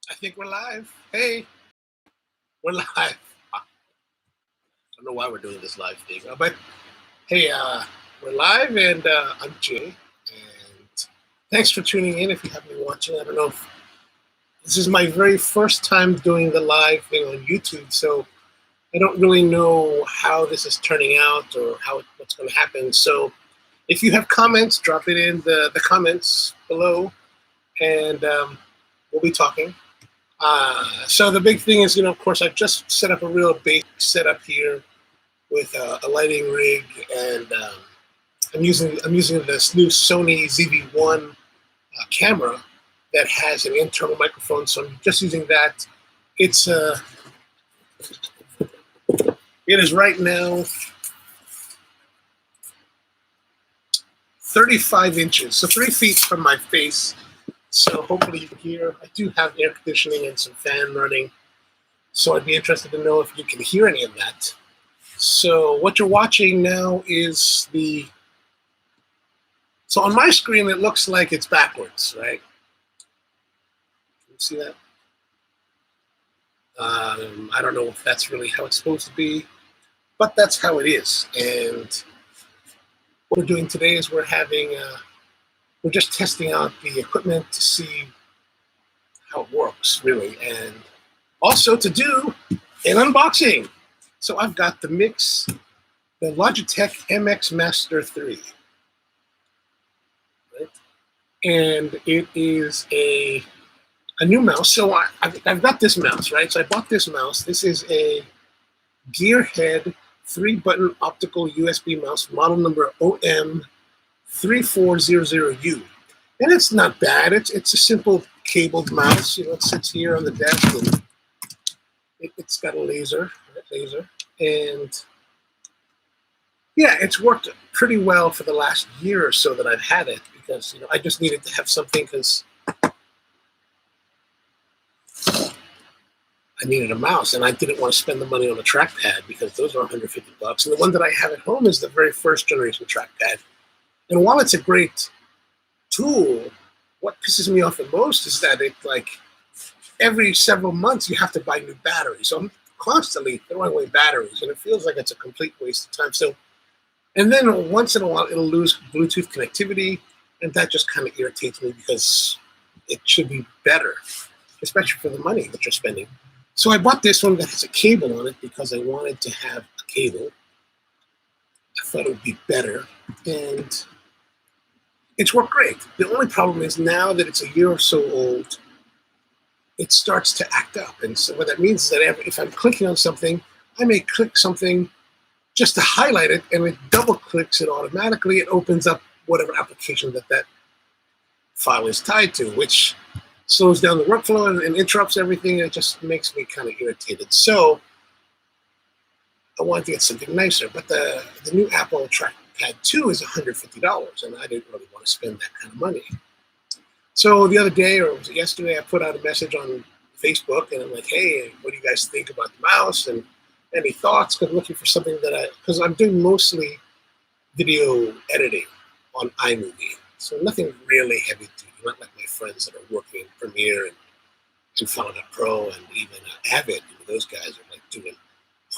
I think we're live. Hey, we're live. I don't know why we're doing this live thing, but hey, we're live, and I'm Jay, and thanks for tuning in. If you haven't been watching, I don't know if this is my very first time doing the live thing on YouTube, so I don't really know how this is turning out or what's going to happen. So if you have comments, drop it in the comments below, and we'll be talking. So the big thing is, of course, I've just set up a real basic setup here with a lighting rig, and I'm using this new Sony ZV-1 camera that has an internal microphone. So I'm just using that. It is right now 35 inches, so 3 feet from my face. So hopefully you can hear. I do have air conditioning and some fan running, so I'd be interested to know if you can hear any of that. So what you're watching now is so on my screen it looks like it's backwards, right? Can you see that? I don't know if that's really how it's supposed to be, but that's how it is. And what we're doing today is we're just testing out the equipment to see how it works, really, and also to do an unboxing. So I've got the Logitech MX Master 3, right? And it is a new mouse. So I've got this mouse, right? So I bought this mouse. This is a Gearhead 3-button optical USB mouse, model number OM3400U. And it's not bad. It's a simple cabled mouse. It sits here on the desk, and it's got a laser, and yeah, it's worked pretty well for the last year or so that I've had it, because I just needed to have something, because I needed a mouse, and I didn't want to spend the money on a trackpad, because those are $150. And the one that I have at home is the very first generation trackpad. And while it's a great tool, what pisses me off the most is that every several months you have to buy new batteries. So I'm constantly throwing away batteries, and it feels like it's a complete waste of time. So, and then once in a while it'll lose Bluetooth connectivity, and that just kind of irritates me, because it should be better, especially for the money that you're spending. So I bought this one that has a cable on it because I wanted to have a cable. I thought it would be better, and it's worked great. The only problem is, now that it's a year or so old, it starts to act up. And so what that means is that if I'm clicking on something, I may click something just to highlight it, and it double clicks it automatically. It opens up whatever application that file is tied to, which slows down the workflow and interrupts everything. It just makes me kind of irritated. So I wanted to get something nicer, but the new Apple Trackpad 2 is $150, and I didn't really want to spend that kind of money. So the other day, or was it yesterday, I put out a message on Facebook, and I'm like, hey, what do you guys think about the mouse, and any thoughts? Because I'm looking for something because I'm doing mostly video editing on iMovie, so nothing really heavy duty, not like my friends that are working in Premiere and Final Cut Pro, and even Avid. Those guys are doing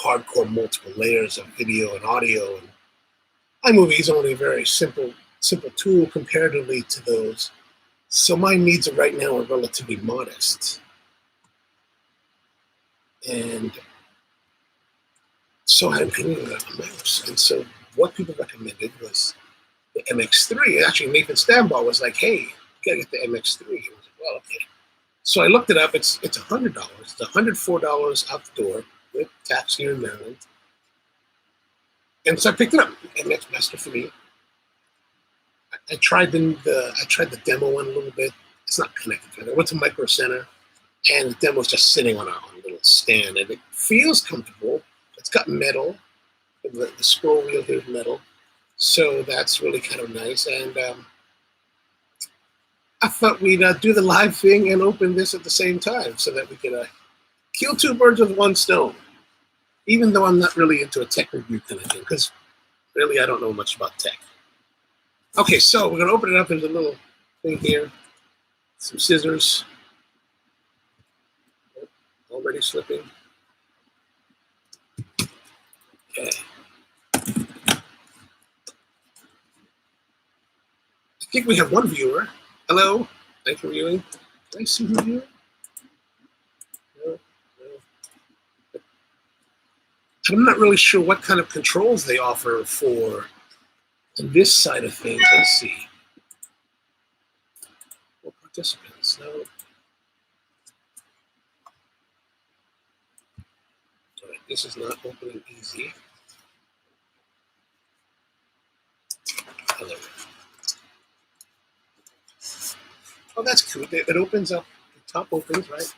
hardcore multiple layers of video and audio, and iMovie is only a very simple tool comparatively to those. So my needs right now are relatively modest. And so I needed a mouse. And so what people recommended was the MX3. Actually, Nathan Stambaugh was like, hey, you gotta get the MX3. I was like, well, okay. So I looked it up. It's $100. It's $104 out the door with tax here in Maryland. And so I picked it up, MX Master 3. I tried the demo one a little bit. It's not connected to it. I went to Micro Center, and the demo's just sitting on a little stand, and it feels comfortable. It's got metal. The scroll wheel here is metal, so that's really kind of nice. And I thought we'd do the live thing and open this at the same time, so that we could kill two birds with one stone. Even though I'm not really into a tech review kind of thing, because really I don't know much about tech. Okay, so we're gonna open it up. There's a little thing here, some scissors. already slipping. Okay. I think we have one viewer. Hello, thanks for viewing. Can I see who's viewing? No, no. I'm not really sure what kind of controls they offer for this side of things. Let's see. More participants. No. All right, this is not opening easy. Hello. Oh, that's cool. It opens up. The top opens, right?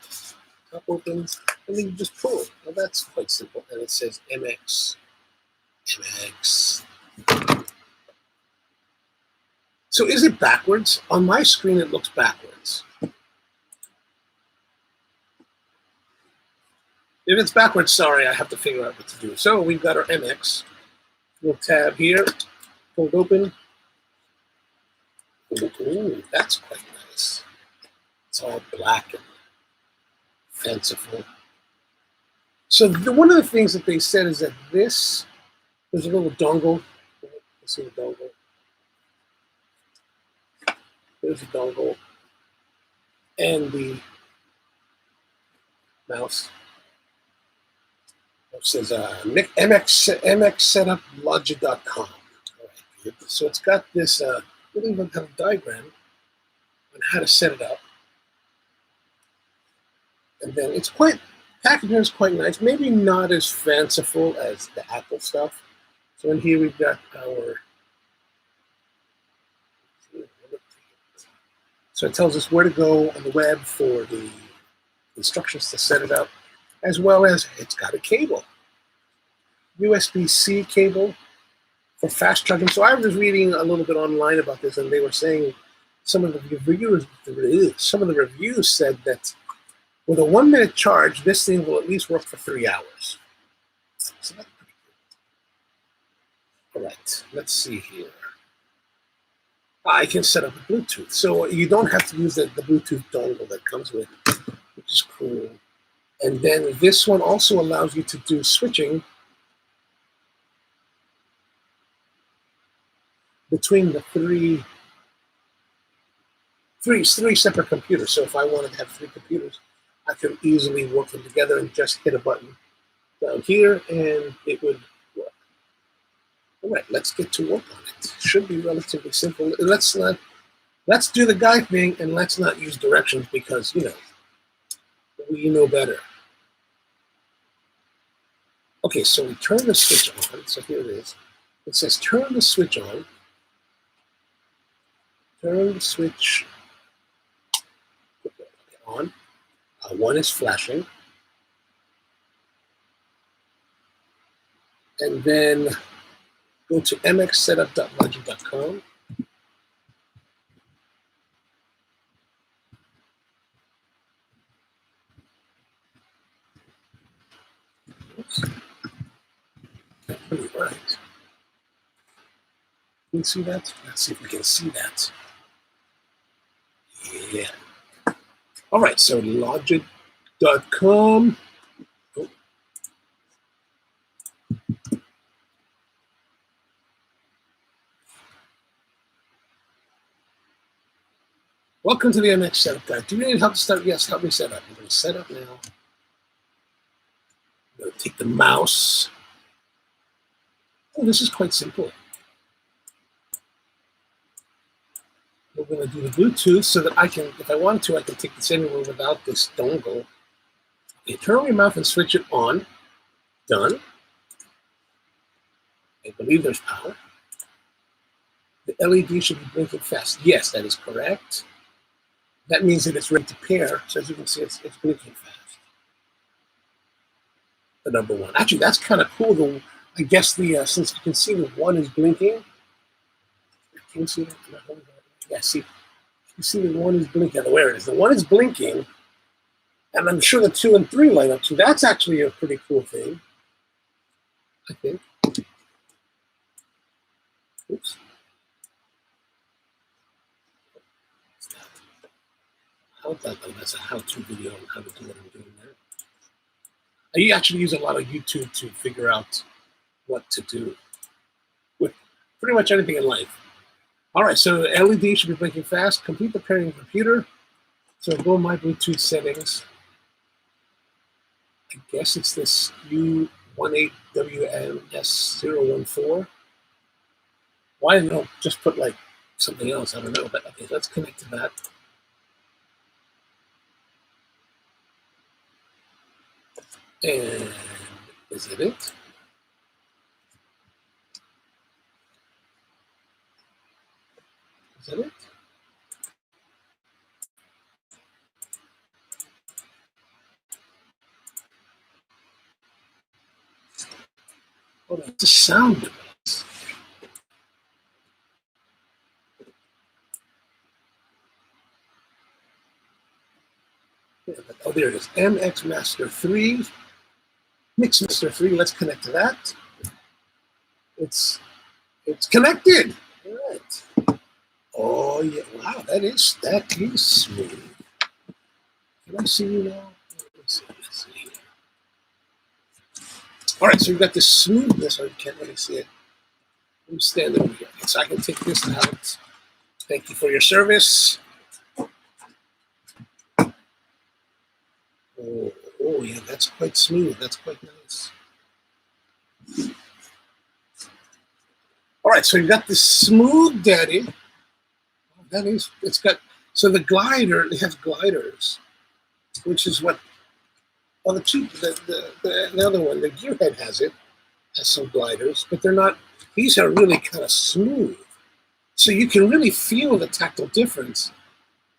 Top opens, and then you just pull. Well, that's quite simple. And it says MX. So is it backwards? On my screen, it looks backwards. If it's backwards, sorry, I have to figure out what to do. So we've got our MX. We'll tab here, hold open. Ooh, that's quite nice. It's all black and fanciful. So one of the things that they said is that there's a little dongle. Let's see the dongle. There's a dongle. And the mouse. It says MX setup Logi.com. Right, so it's got this, we don't even have a diagram on how to set it up. And then it's packaging is quite nice, maybe not as fanciful as the Apple stuff. So in here we've got our, so it tells us where to go on the web for the instructions to set it up, as well as it's got a cable. USB-C cable for fast charging. So I was reading a little bit online about this, and they were saying some of the reviews said that with a 1 minute charge, this thing will at least work for 3 hours. So that's pretty good. All right, let's see here. I can set up Bluetooth. So you don't have to use the Bluetooth dongle that comes with it, which is cool. And then this one also allows you to do switching between the three separate computers. So if I wanted to have 3 computers, I could easily work them together and just hit a button down here and it would work. All right, let's get to work on it. Should be relatively simple. Let's do the guy thing and let's not use directions because, you know better. Okay, so we turn the switch on. So here it is. It says turn the switch on. Turn the switch on. One is flashing. And then go to mxsetup.logi.com. Right. Can you see that? Let's see if we can see that. Yeah. All right, so logic.com. Oh. Welcome to the MX Setup Guide. Do you need help to start? Yes, help me set up. I'm going to set up now. I'm going to take the mouse. Oh, this is quite simple. We're going to do the Bluetooth so that I can, if I want to, I can take this anywhere without this dongle. Okay, turn on your mouth and switch it on. Done. I believe there's power. The LED should be blinking fast. Yes, that is correct. That means that it's ready to pair. So as you can see, it's blinking fast. The number 1. Actually, that's kind of cool. I guess since you can see the 1 is blinking. Can you see that? Yeah, see. You see the 1 is blinking. Where it is. The 1 is blinking. And I'm sure the 2 and 3 light up too. That's actually a pretty cool thing, I think. Oops. That's a how-to video on how to do what I'm doing there. I actually use a lot of YouTube to figure out what to do with pretty much anything in life. All right, so LED should be blinking fast. Complete the pairing of the computer. So go my Bluetooth settings. I guess it's this U18WMS014. Why don't just put like something else? I don't know, but okay, let's connect to that. And is it it? Is that it? Oh, that's a sound device. Oh, there it is. MX Master 3. MX Master 3. Let's connect to that. It's connected. All right. Oh yeah! Wow, that is smooth. Can I see you now? Let's see. All right, so we've got this smoothness. I can't really see it. Let me stand over here, so I can take this out. Thank you for your service. Oh yeah, that's quite smooth. That's quite nice. All right, so you've got this smooth daddy. That is, it's got, so the glider, it has gliders, which is what, well, the other one, the Gearhead has some gliders, but they're not, these are really kind of smooth. So you can really feel the tactile difference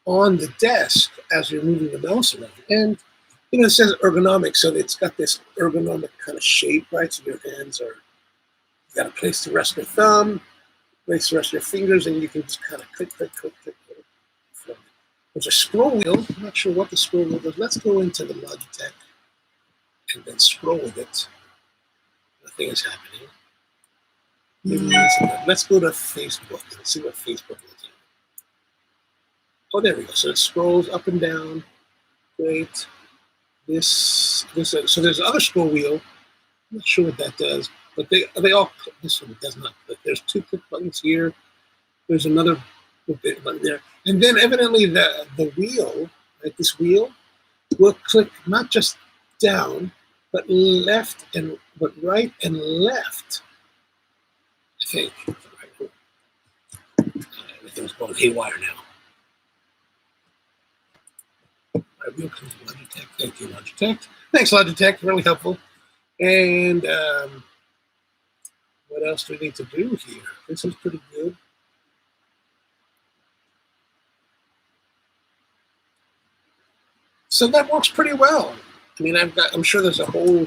on the desk as you're moving the mouse around. And, you know, it says ergonomic, so it's got this ergonomic kind of shape, right? So your hands are, you got a place to rest your thumb, place to rest your fingers, and you can just kind of click. There's a scroll wheel. I'm not sure what the scroll wheel is. Let's go into the Logitech and then scroll with it. Nothing is happening. Let's go to Facebook and see what Facebook will do. Oh, there we go. So it scrolls up and down. Great. So there's another scroll wheel. I'm not sure what that does, but they all click. This one does not click. There's 2 click buttons here. There's another button there. And then evidently the wheel, like this wheel, will click not just down, but right and left. I think. Everything's going haywire now. My wheel comes to Logitech. Thank you, Logitech. Thanks, Logitech. Really helpful. And what else do we need to do here? This is pretty good. So that works pretty well. I mean, I'm sure there's a whole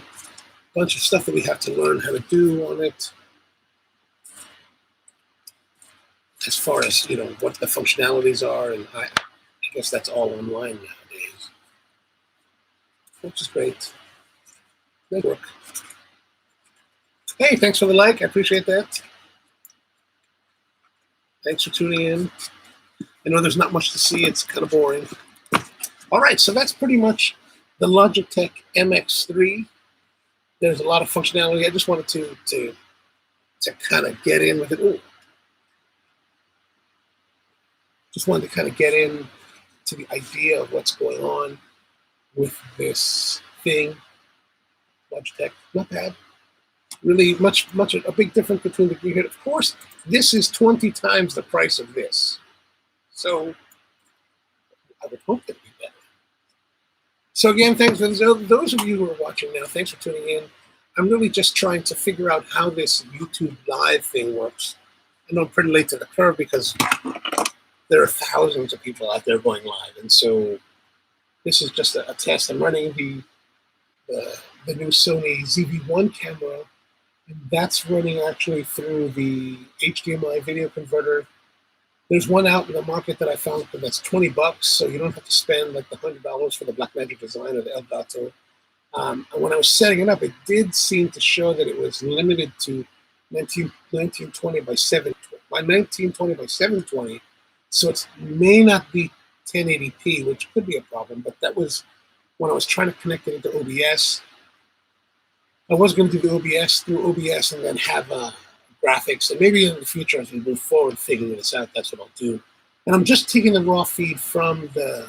bunch of stuff that we have to learn how to do on it. As far as, you know, what the functionalities are, and I guess that's all online nowadays, which is great. Good work. Hey, thanks for the like. I appreciate that. Thanks for tuning in. I know there's not much to see. It's kind of boring. All right, so that's pretty much the Logitech MX3. There's a lot of functionality. I just wanted to kind of get in with it. Ooh. Just wanted to kind of get in to the idea of what's going on with this thing. Logitech, not bad. Really much a big difference between the Gearhead. Of course, this is 20 times the price of this. So I would hope it'd be better. So again, thanks for those of you who are watching now. Thanks for tuning in. I'm really just trying to figure out how this YouTube Live thing works. I know I'm pretty late to the curve because there are thousands of people out there going live, and so this is just a test. I'm running the new Sony ZV-1 camera, and that's running actually through the HDMI video converter. There's one out in the market that I found that's $20, so you don't have to spend like the $100 for the Blackmagic Design or the Elgato. And when I was setting it up, it did seem to show that it was limited to 1920 by 720, so it may not be 1080p, which could be a problem. But that was when I was trying to connect it into OBS. I was going to do the OBS through OBS and then have graphics. And maybe in the future, as we move forward, figuring this out, that's what I'll do. And I'm just taking the raw feed from the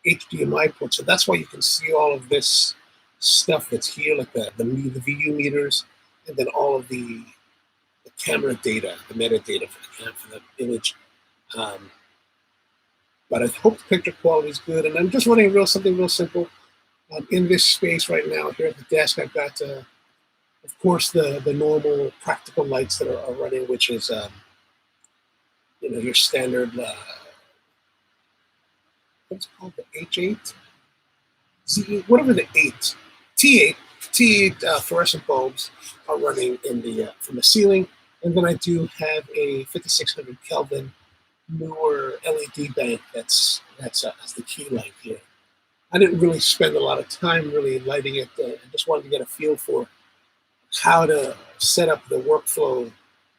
HDMI port. So that's why you can see all of this stuff that's here, like the VU meters, and then all of the camera data, the metadata for the image. But I hope the picture quality is good. And I'm just running something real simple. In this space right now here at the desk, I've got, of course, the normal practical lights that are running, which is, your standard, what's it called, the H8? Whatever the 8, T8 fluorescent bulbs are running in the from the ceiling. And then I do have a 5600 Kelvin Neewer LED bank that's the key light here. I didn't really spend a lot of time really lighting it. I just wanted to get a feel for how to set up the workflow,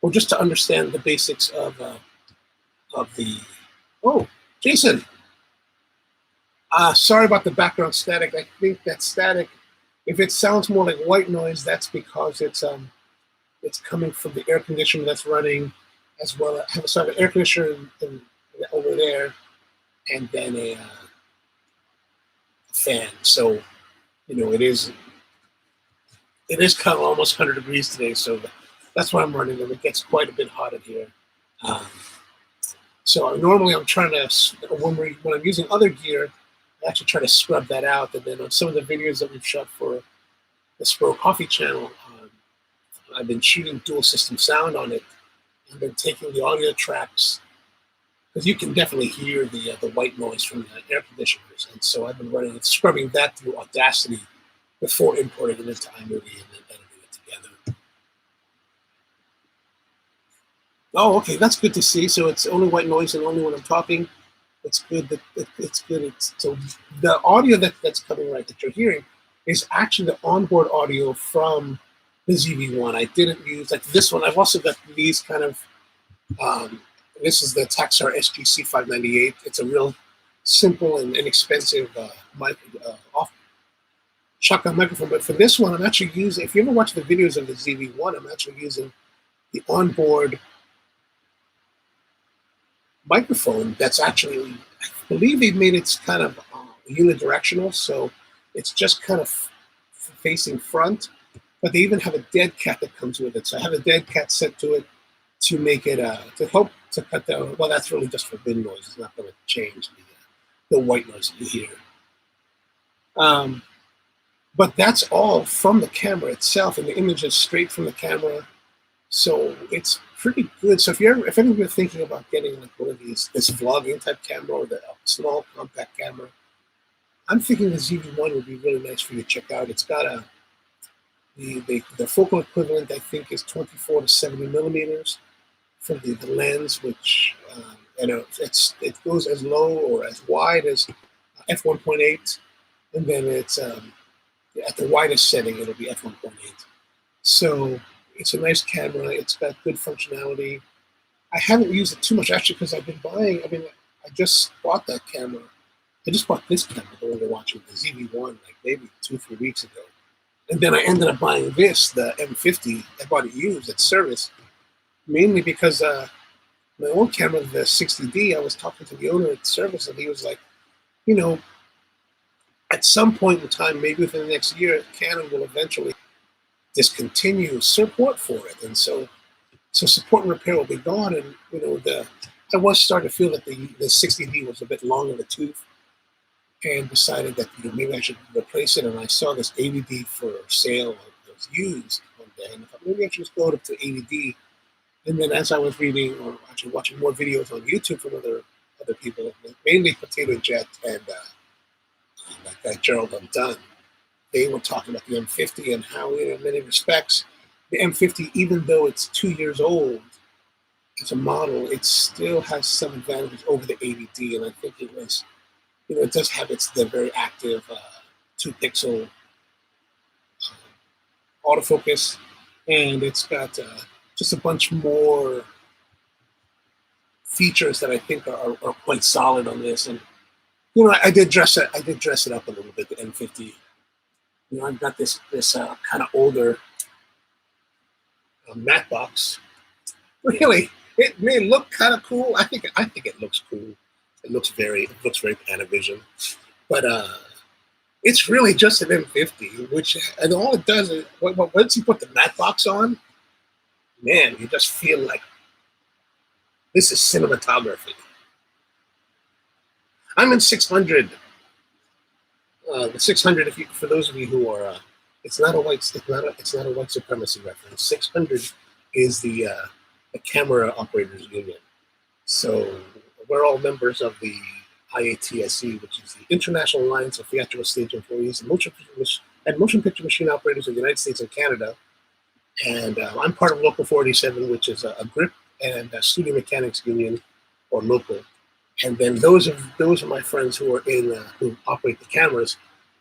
or just to understand the basics of the. Oh, Jason. Sorry about the background static. I think that static, if it sounds more like white noise, that's because it's coming from the air conditioner that's running, as well. I have an air conditioner over there, and then a fan. So, it is kind of almost 100 degrees today. So that's why I'm running them. It gets quite a bit hot in here. So normally I'm trying to, when I'm using other gear, I actually try to scrub that out. And then on some of the videos that we've shot for the Spro Coffee channel, I've been shooting dual system sound on it. I've been taking the audio tracks, because you can definitely hear the white noise from the air conditioners. And so I've been scrubbing that through Audacity before importing it into iMovie and then editing it together. Oh, okay, that's good to see. So it's only white noise and only when I'm talking. It's good. It's good. So the audio that's coming right that you're hearing is actually the onboard audio from the ZV-1. I didn't use like this one. I've also got these kind of. This is the Taxar SGC 598. It's a real simple and inexpensive shotgun microphone. But for this one, I'm actually using. If you ever watch the videos of the ZV-1, I'm actually using the onboard microphone. That's actually, I believe they've made it kind of unidirectional, so it's just kind of facing front. But they even have a dead cat that comes with it. So I have a dead cat set to it to make it to help to cut down. Well, that's really just for bin noise. It's not going to change the white noise that you hear. But that's all from the camera itself, and the image is straight from the camera. So it's pretty good. So if you're thinking about getting like one of this vlogging type camera or the small compact camera, I'm thinking the ZV-1 would be really nice for you to check out. It's got the focal equivalent, I think, is 24 to 70 millimeters for the lens, which it goes as low or as wide as f1.8, and then it's at the widest setting it'll be f1.8. So it's a nice camera. It's got good functionality. I haven't used it too much actually because I've been buying. I just bought that camera. I just bought this camera the one we're watching, the ZV-1, like maybe 2-3 weeks ago. And then I ended up buying this, the M50. I bought it used at service, mainly because my old camera, the 60D, I was talking to the owner at service, and he was like, at some point in time, maybe within the next year, Canon will eventually discontinue support for it. And so support and repair will be gone. And, I was starting to feel that the 60D was a bit long in the tooth, and decided that maybe I should replace it. And I saw this 80D for sale that was used one day, and I thought maybe I should just go up to 80D. And then as I was reading or actually watching more videos on YouTube from other people, mainly Potato Jet and that guy Gerald Undone, they were talking about the M50 and how, in many respects, the M50, even though it's 2 years old as a model, it still has some advantages over the 80D. And I think it was, it does have the very active 2-pixel autofocus, and it's got just a bunch more features that I think are quite solid on this. And I did dress it up a little bit. The M50 I've got this kind of older matte box. Really, it may look kind of cool. I think it looks cool. It looks very Panavision, but it's really just an M50, which, and all it does is once you put the matte box on, man, you just feel like this is cinematography. I'm in 600. The 600, for those of you who are, it's not a white supremacy reference. 600 is the Camera Operators Union. So we're all members of the IATSE, which is the International Alliance of Theatrical Stage Employees and Motion Picture Machine Operators of the United States and Canada. And I'm part of Local 487, which is a grip and a studio mechanics union, or local. And then those are my friends who are who operate the cameras.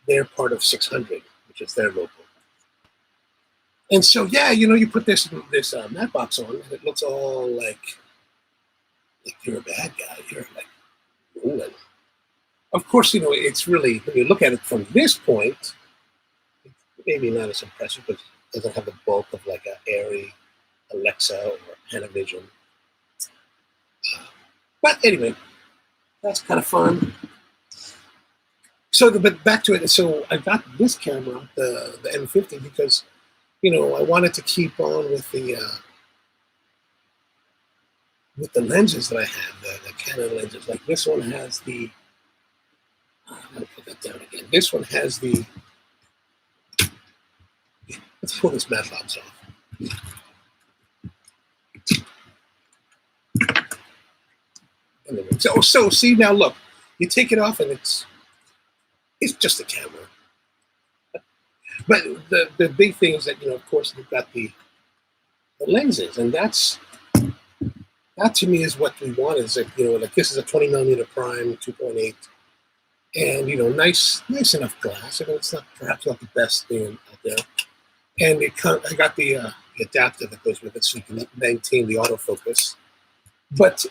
They're part of 600, which is their local. And so, yeah, you put this matte box on, and it looks all like you're a bad guy. You're like rolling. Of course, it's really, when you look at it from this point, it's maybe not as impressive, but it doesn't have the bulk of like an Airy, Alexa, or Panavision. But anyway, that's kind of fun. So, but back to it. So I got this camera, the M50, because I wanted to keep on with the lenses that I have, the Canon lenses. Like this one has the. I'm gonna put that down again. This one has the. Let's pull this matte box off. So see now, look, you take it off and it's just a camera. But the big thing is that of course you've got the lenses, and that to me is what we want. Is that like this is a 20mm prime 2.8, and nice enough glass. It's perhaps not the best thing out there, and I got the adapter that goes with it, so you can maintain the autofocus. But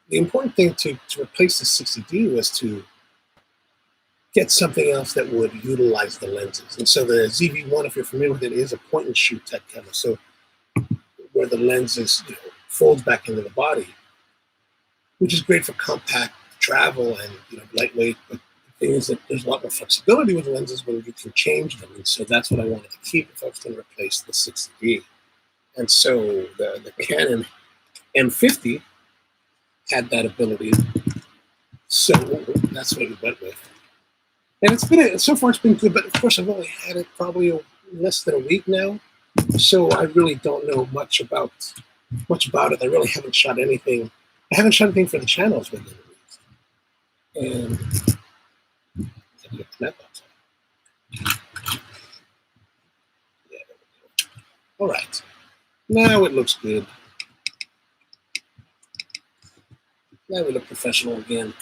the important thing to replace the 60D was to get something else that would utilize the lenses. And so the ZV-1, if you're familiar with it, is a point and shoot type camera. So where the lens is folds back into the body, which is great for compact travel and lightweight. But the thing is that there's a lot more flexibility with lenses when you can change them. And so that's what I wanted to keep if I was going to replace the 60D. And so the Canon M50 had that ability. So that's what we went with. And so far it's been good, but of course I've only had it probably less than a week now. So I really don't know much about it. I really haven't shot anything. I haven't shot anything for the channels with it. And all right. Now it looks good. Now we look professional again.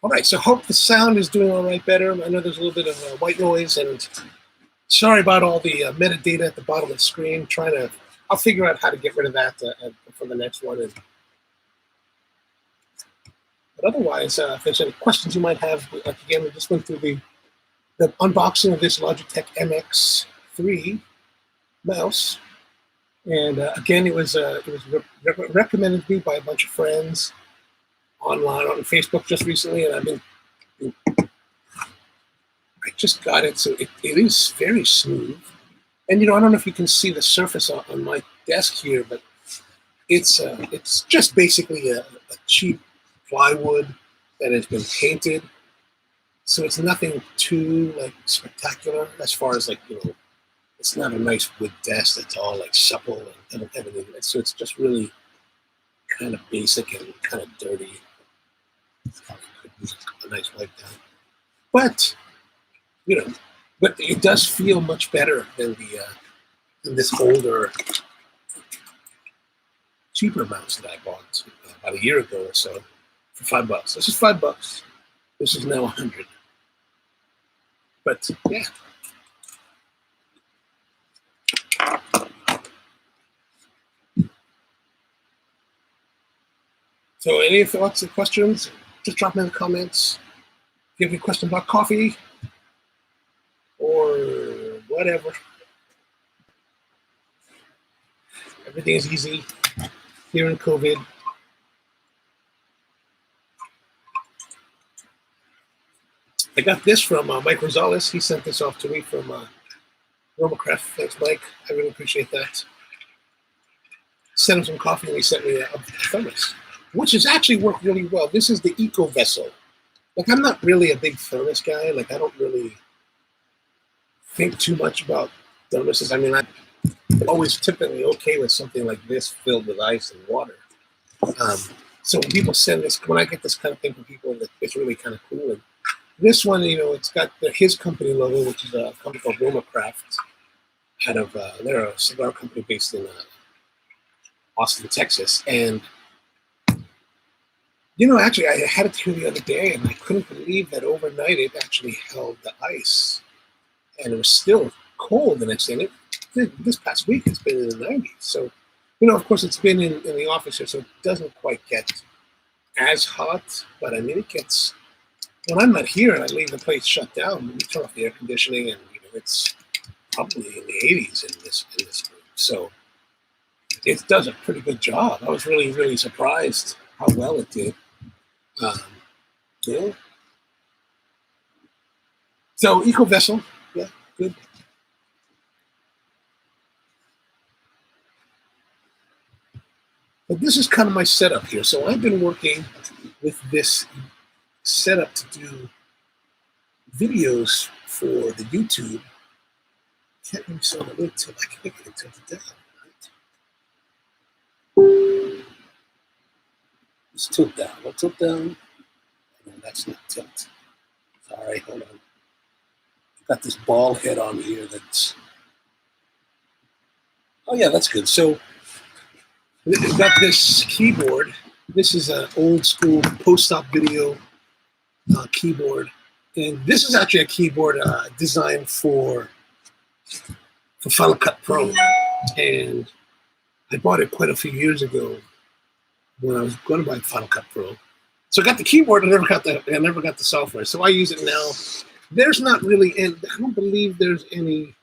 All right, so hope the sound is doing all right better. I know there's a little bit of white noise, and sorry about all the metadata at the bottom of the screen. I'll figure out how to get rid of that for the next one. But otherwise, if there's any questions you might have, like again, we just went through the unboxing of this Logitech MX3 mouse. And again, it was recommended to me by a bunch of friends online on Facebook just recently, and I just got it, so it is very smooth. And I don't know if you can see the surface on my desk here, but it's just basically a cheap plywood that has been painted, so it's nothing too spectacular as far as it's not a nice wood desk that's all supple and everything. So it's just really kind of basic and kind of dirty. A nice wipe down, but it does feel much better than this older, cheaper mouse that I bought about a year ago or so for $5. This is $5. This is now 100. But yeah. So any thoughts and questions? Just drop them in the comments. If you have a question about coffee or whatever, everything is easy here in COVID. I got this from Mike Rosales. He sent this off to me from Romacraft. Thanks, Mike. I really appreciate that. Sent him some coffee and he sent me a thermos, which has actually worked really well. This is the EcoVessel. Like, I'm not really a big thermos guy. Like, I don't really think too much about thermoses. I mean, I'm always typically okay with something like this filled with ice and water. So when people send this, when I get this kind of thing from people, it's really kind of cool. And this one, you know, it's got his company logo, which is a company called Romacraft. Out of they're a cigar company based in Austin, Texas. And you know, actually, I had it here the other day, and I couldn't believe that overnight it actually held the ice, and it was still cold the next day. This past week, it's been in the 90s. So, you know, of course, it's been in the office here, so it doesn't quite get as hot. But I mean, it gets, when I'm not here and I leave the place shut down, we turn off the air conditioning, and you know, it's probably in the 80s in this room. So it does a pretty good job. I was really, really surprised how well it did. Yeah. So EcoVessel, yeah, good. But this is kind of my setup here. So I've been working with this setup to do videos for the YouTube. Can't really show the link till I can make it tilted down. Right? Let's tilt down. I'll tilt down. No, that's not tilt. Sorry, hold on. I've got this ball head on here that's. Oh yeah, that's good. So we've got this keyboard. This is an old school post-op video keyboard, and this is actually a keyboard designed for Final Cut Pro, and I bought it quite a few years ago when I was going to buy Final Cut Pro. So I got the keyboard, I never got the software. So I use it now. There's not really, and I don't believe there's any.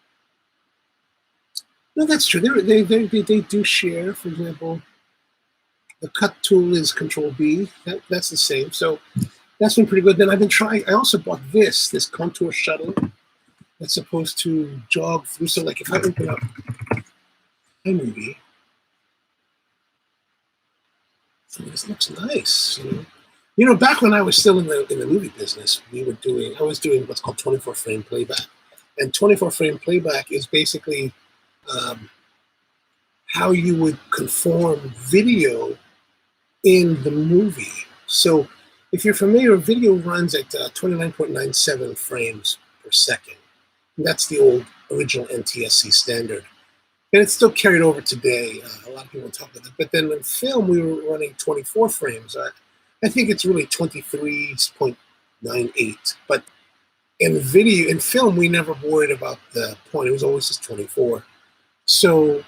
No, that's true. They do share. For example, the cut tool is Control B. That's the same. So that's been pretty good. Then I've been trying. I also bought this contour shuttle that's supposed to jog through. So like if I open up iMovie, so this looks nice. You know, back when I was still in the movie business, I was doing what's called 24 frame playback, and 24 frame playback is basically how you would conform video in the movie. So if you're familiar, video runs at 29.97 frames per second. And that's the old original NTSC standard. And it's still carried over today. A lot of people talk about that. But then in film, we were running 24 frames. I think it's really 23.98. But in film, we never worried about the point. It was always just 24. So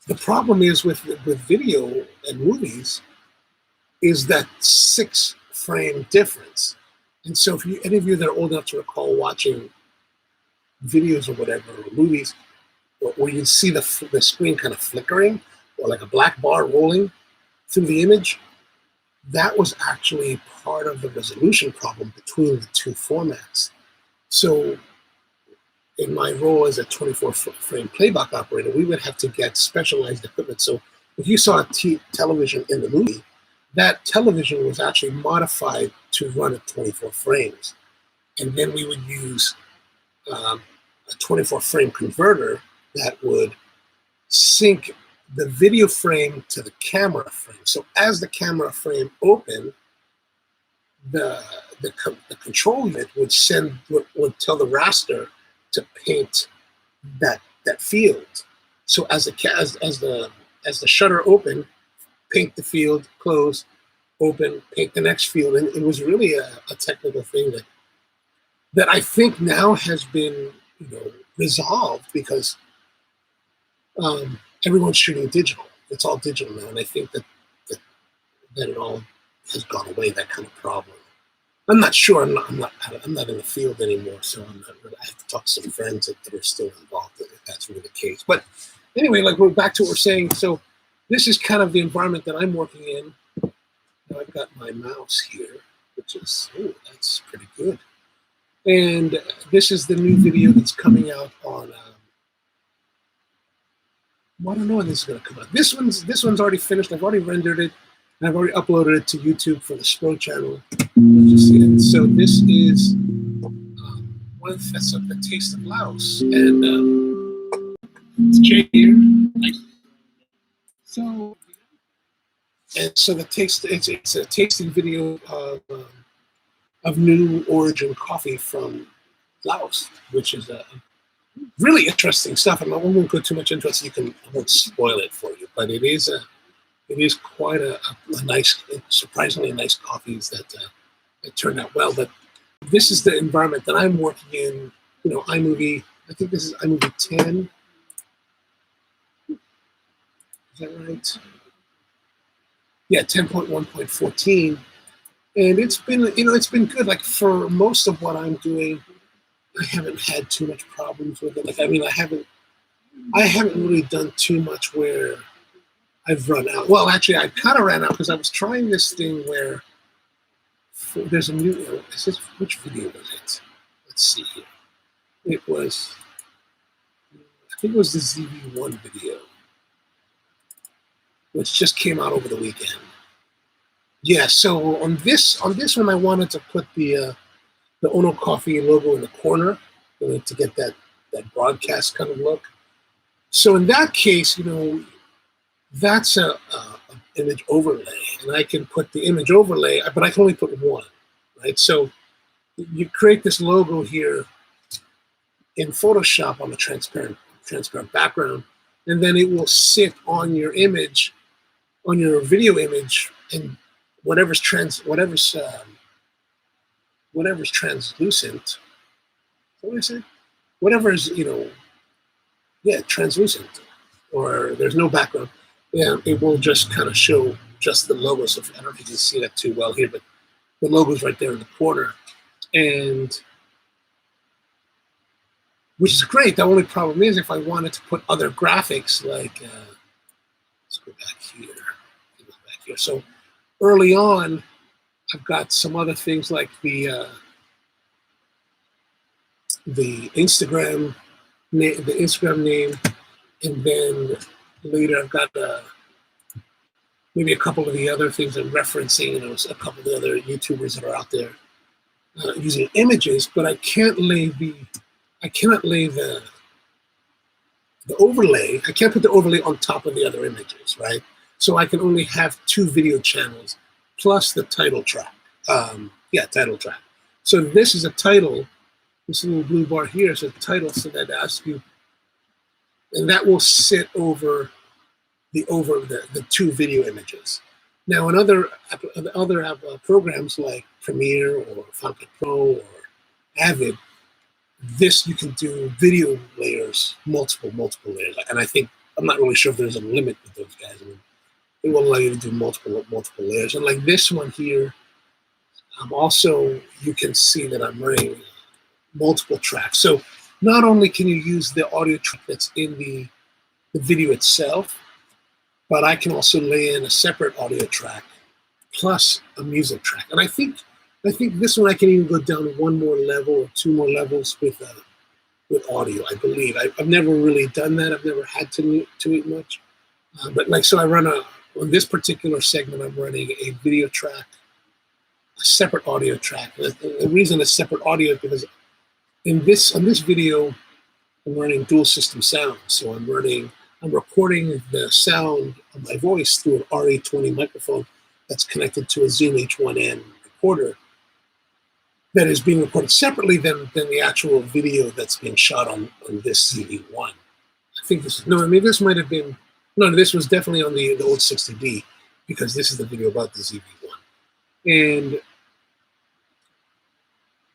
the problem is with video and movies is that 6 frame difference. And so if any of you that are old enough to recall watching videos or whatever, or movies, where you see the screen kind of flickering, or like a black bar rolling through the image, that was actually part of the resolution problem between the two formats. So in my role as a 24 frame playback operator, we would have to get specialized equipment. So if you saw a television in the movie, that television was actually modified to run at 24 frames. And then we would use a 24 frame converter that would sync the video frame to the camera frame. So as the camera frame opened, the control unit would tell the raster to paint that field. So as the shutter opened, paint the field, close, open, paint the next field, and it was really a technical thing that I think now has been resolved because everyone's shooting digital. It's all digital now, and I think that it all has gone away, that kind of problem. I'm not sure. I'm not in the field anymore, so I'm not really, I have to talk to some friends that are still involved if that's really the case. But anyway, like we're back to what we're saying. So this is kind of the environment that I'm working in. Now I've got my mouse here, which is, oh, that's pretty good. And this is the new video that's coming out on. I don't know when this is going to come out. This one's already finished. I've already rendered it. And I've already uploaded it to YouTube for the Spro channel. And so this is one that's of the Taste of Laos, and it's Jay here. So the taste, it's a tasting video of new origin coffee from Laos, which is really interesting stuff. And I won't go too much into it, so I won't spoil it for you. But it is quite a nice, surprisingly nice coffees that turned out well. But this is the environment that I'm working in. You know, iMovie. I think this is iMovie 10. Is that right? Yeah, 10.1.14. And it's been good. Like for most of what I'm doing, I haven't had too much problems with it. Like, I mean, I haven't really done too much where I've run out. Well, actually, I kind of ran out because I was trying this thing where there's a new, which video was it? Let's see here. It was, I think it was the ZV-1 video, which just came out over the weekend. Yeah, so on this one, I wanted to put the onocoffee logo in the corner, to get that broadcast kind of look. So in that case, that's a image overlay, and I can put the image overlay, but I can only put one, right? So you create this logo here in Photoshop on a transparent background, and then it will sit on your image, on your video image, and whatever's translucent. What did I say? Whatever is, translucent, or there's no background. Yeah, it will just kind of show just the logo. So I don't know if you can see that too well here, but the logo's right there in the corner, and which is great. The only problem is if I wanted to put other graphics, like let's go back here. So early on, I've got some other things like the Instagram name, and then later I've got maybe a couple of the other things I'm referencing. A couple of the other YouTubers that are out there using images, but I cannot lay the overlay. I can't put the overlay on top of the other images, right? So I can only have 2 video channels plus the title track. Title track. So this is a title. This little blue bar here is a title, so that asks you, and that will sit over the 2 video images. Now, in other programs like Premiere or Final Cut Pro or Avid, this you can do video layers, multiple layers, and I think I'm not really sure if there's a limit with those guys. I mean, it will allow you to do multiple layers, and like this one here, also you can see that I'm running multiple tracks. So not only can you use the audio track that's in the video itself, but I can also lay in a separate audio track plus a music track. And I think this one I can even go down 1 more level or 2 more levels with audio, I believe. I've never really done that. I've never had to it much. But like, so I run on this particular segment, I'm running a video track, a separate audio track. The reason it's separate audio is because on this video, I'm running dual system sound. So I'm recording the sound of my voice through an RE20 microphone that's connected to a Zoom H1n recorder that is being recorded separately than the actual video that's being shot on this ZV-1. I think this was definitely on the old 60D, because this is the video about the ZV-1. And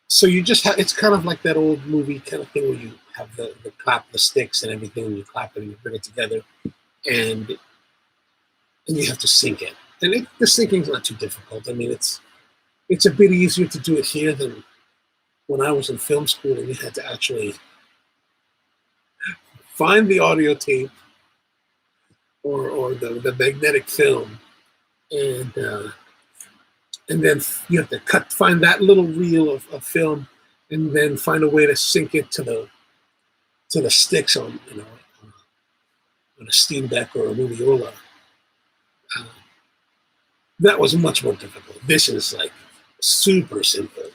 so you just have, it's kind of like that old movie kind of thing where you have the clap, the sticks and everything, and you clap it and you bring it together, and you have to sync it. And the syncing is not too difficult. I mean, it's it's a bit easier to do it here than when I was in film school and you had to actually find the audio tape or the magnetic film, and then you have to find that little reel of film, and then find a way to sync it to the sticks on on a Steam Deck or a Moviola. That was much more difficult. This is like super simple,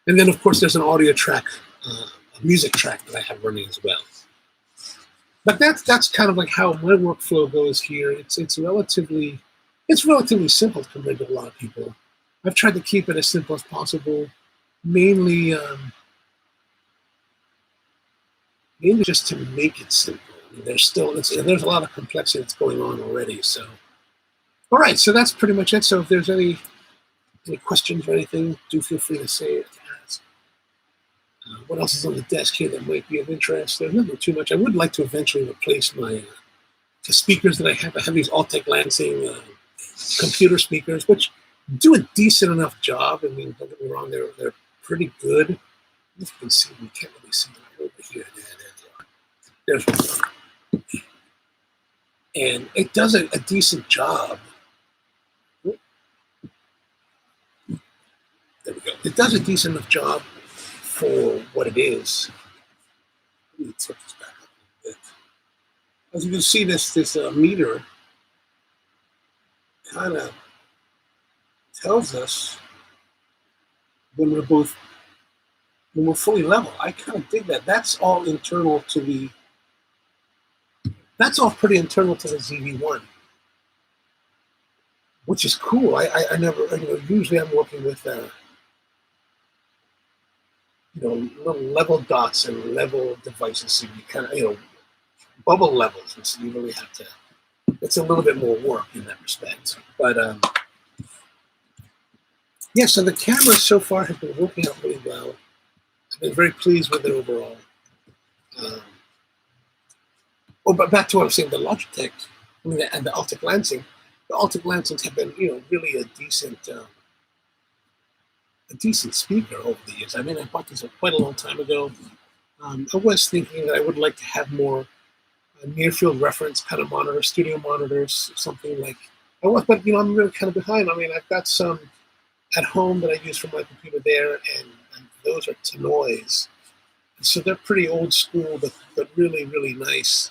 and then of course there's an audio track, a music track that I have running as well. But that's kind of like how my workflow goes here. It's relatively simple compared to a lot of people. I've tried to keep it as simple as possible, mainly just to make it simple. I mean, there's a lot of complexity that's going on already. So, all right, so that's pretty much it. So if there's any questions or anything, do feel free to say it. Ask. What else is on the desk here that might be of interest? There's nothing too much. I would like to eventually replace my the speakers that I have. I have these Altec Lansing computer speakers, which do a decent enough job. I mean, don't get me wrong, they're pretty good. If you can see, we can't really see them over here. There they are. There's one. And it does a decent job. There we go. It does a decent enough job for what it is. Let me tip this back up a bit. As you can see, this meter kind of tells us when we're fully level. I kind of dig that. That's all internal to the. That's all pretty internal to the ZV-1, which is cool. I never, usually I'm working with little level dots and level devices, so you kind of, bubble levels, and so you really have to. It's a little bit more work in that respect, but yeah. So the camera so far has been working out really well. I've been very pleased with it overall. But back to what I'm saying, the Logitech and the Altec Lansing. The Altec Lansings have been, really a decent speaker over the years. I mean, I bought these quite a long time ago. I was thinking that I would like to have more near field reference kind of monitors, studio monitors, something like I was, but I'm really kind of behind. I mean, I've got some at home that I use for my computer there, and those are Tenoys. So they're pretty old school, but really, really nice.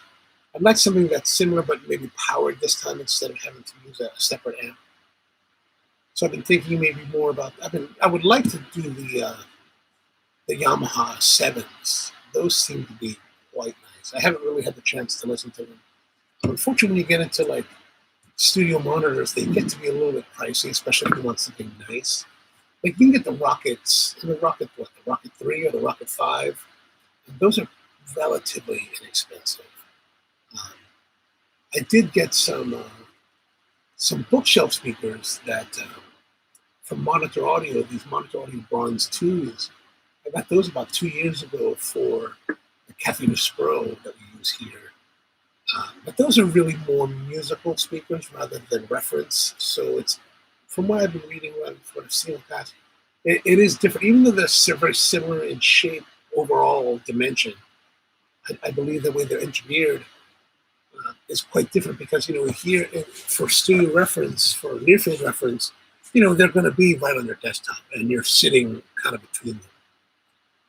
I'd like something that's similar, but maybe powered this time instead of having to use a separate amp. So I've been thinking maybe more about. I would like to do the Yamaha 7s. Those seem to be quite nice. I haven't really had the chance to listen to them. Unfortunately, when you get into like studio monitors, they get to be a little bit pricey, especially if you want something nice. Like you can get the Rockets, the Rocket 3 or the Rocket 5. And those are relatively inexpensive. I did get some bookshelf speakers that from Monitor Audio, these Monitor Audio Bronze 2s. I got those about 2 years ago for the Cafe Nespero that we use here. But those are really more musical speakers rather than reference. So it's, from what I've been reading, what I've seen in the past, it is different. Even though they're very similar in shape, overall dimension, I believe the way they're engineered is quite different because, here for studio reference, for near field reference, they're going to be right on your desktop and you're sitting kind of between them.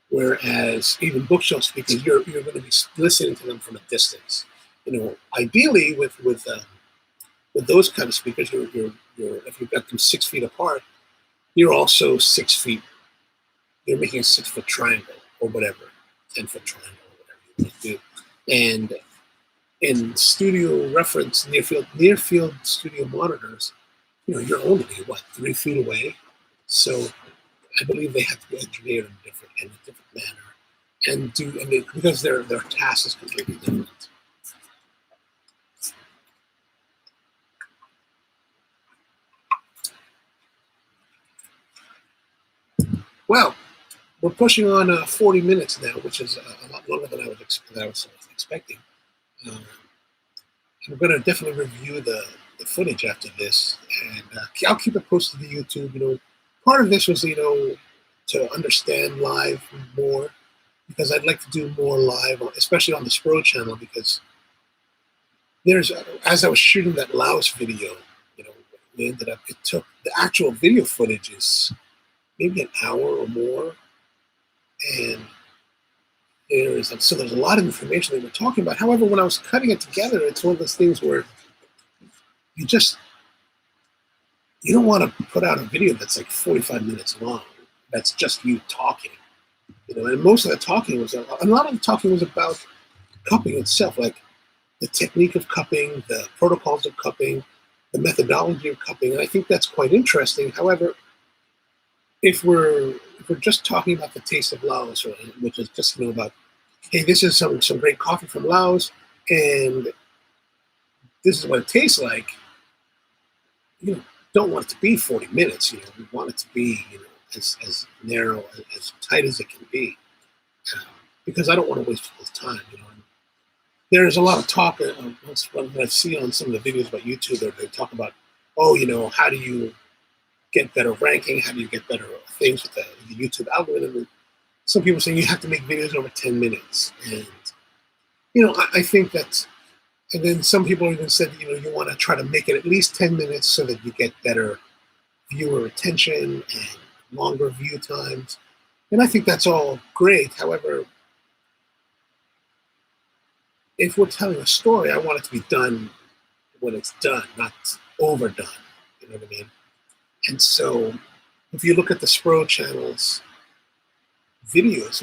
Whereas even bookshelf speakers, you're going to be listening to them from a distance. Ideally with those kind of speakers, if you've got them 6 feet apart, you're also 6 feet. You're making a 6-foot triangle or whatever, 10-foot triangle or whatever you want to do. And in studio reference, near field studio monitors, you're only 3 feet away. So I believe they have to be engineered in a different manner, because their task is completely different. Well, we're pushing on 40 minutes now, which is a lot longer than I was expecting. I'm going to definitely review the footage after this, and I'll keep it posted to YouTube. part of this was, to understand live more, because I'd like to do more live, especially on the Spro channel, because as I was shooting that Laos video, it took, the actual video footage is maybe an hour or more. And there's a lot of information that we're talking about. However, when I was cutting it together, it's one of those things where you don't want to put out a video that's like 45 minutes long. That's just you talking, and most of the talking was, a lot of the talking was about cupping itself, like the technique of cupping, the protocols of cupping, the methodology of cupping. And I think that's quite interesting. However, if we're just talking about the taste of Laos, which is just, about, hey, this is some great coffee from Laos, and this is what it tastes like, don't want it to be 40 minutes. We want it to be, as narrow, as tight as it can be, because I don't want to waste people's time. There's a lot of talk what I see on some of the videos about YouTube. They talk about, how do you get better ranking? How do you get better things with the YouTube algorithm? And some people saying you have to make videos over 10 minutes. And, I think that, and then some people even said, you want to try to make it at least 10 minutes so that you get better viewer attention and longer view times. And I think that's all great. However, if we're telling a story, I want it to be done when it's done, not overdone. You know what I mean? And so if you look at the Spro channel's videos,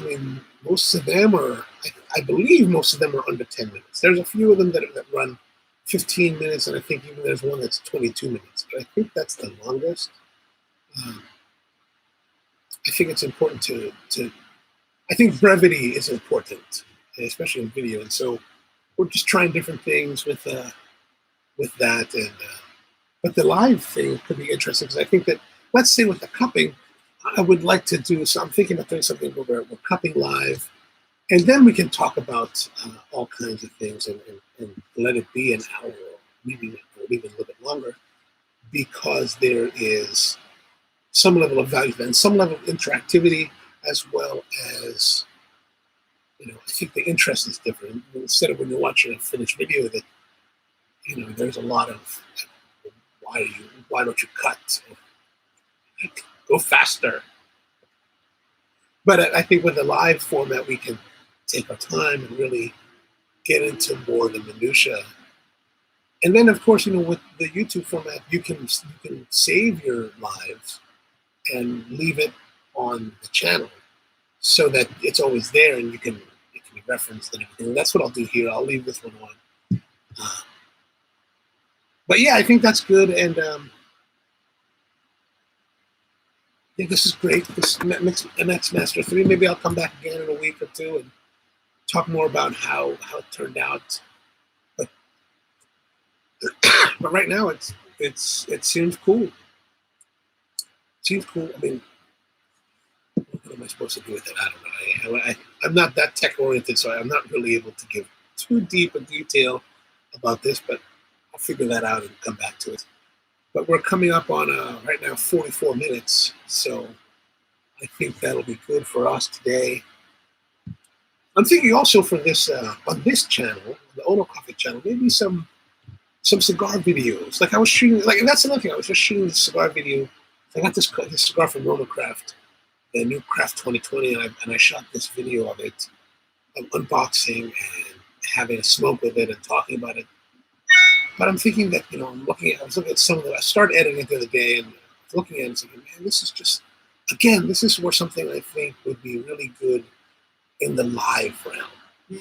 most of them are, I believe most of them are under 10 minutes. There's a few of them that run 15 minutes, and I think even there's one that's 22 minutes. But I think that's the longest. I think it's important to I think brevity is important, especially in video. And so we're just trying different things with that. And but the live thing could be interesting, because I think that, let's say with the cupping, I would like to do, so I'm thinking about doing something where we're cupping live, and then we can talk about all kinds of things and let it be an hour or maybe even a little bit longer, because there is some level of value and some level of interactivity, as well as, I think the interest is different. Instead of when you're watching a finished video that, there's a lot of, why don't you cut? Go faster. But I think with the live format, we can take our time and really get into more of the minutia. And then, of course, with the YouTube format, you can save your lives and leave it on the channel so that it's always there and it can be referenced and everything. And that's what I'll do here. I'll leave this one on. But yeah, I think that's good. And I think this is great. This MX Master 3. Maybe I'll come back again in a week or two and talk more about how it turned out. But right now, it seems cool. It seems cool. What am I supposed to do with it? I don't know. I'm not that tech oriented, so I'm not really able to give too deep a detail about this. But I'll figure that out and come back to it. But we're coming up on right now 44 minutes, so I think that'll be good for us today. I'm thinking also for this on this channel, the onocoffee channel, maybe some cigar videos. Like I was shooting, and that's another thing. I was just shooting the cigar video. I got this cigar from Craft, the new Craft 2020, and I shot this video of it, unboxing and having a smoke with it and talking about it. But I'm thinking that, I was looking at some of I started editing it the other day, and I was looking at it and thinking, man, this is just, again, this is where something I think would be really good in the live realm,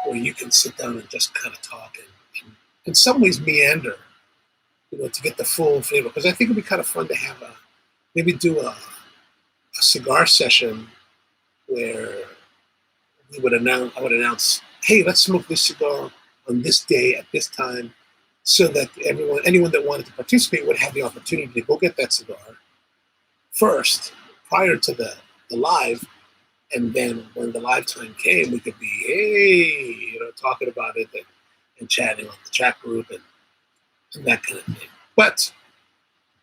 where you can sit down and just kind of talk and in some ways meander, to get the full flavor. Because I think it'd be kind of fun to have maybe do a cigar session where I would announce, hey, let's smoke this cigar on this day at this time, so that anyone that wanted to participate would have the opportunity to go get that cigar first, prior to the live, and then when the live time came, we could be, hey, talking about it and chatting on the chat group and that kind of thing. But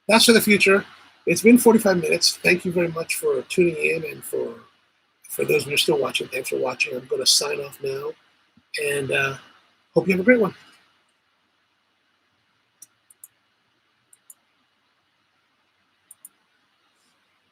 that's for the future. It's been 45 minutes. Thank you very much for tuning in, and for those who are still watching, thanks for watching. I'm going to sign off now, and hope you have a great one.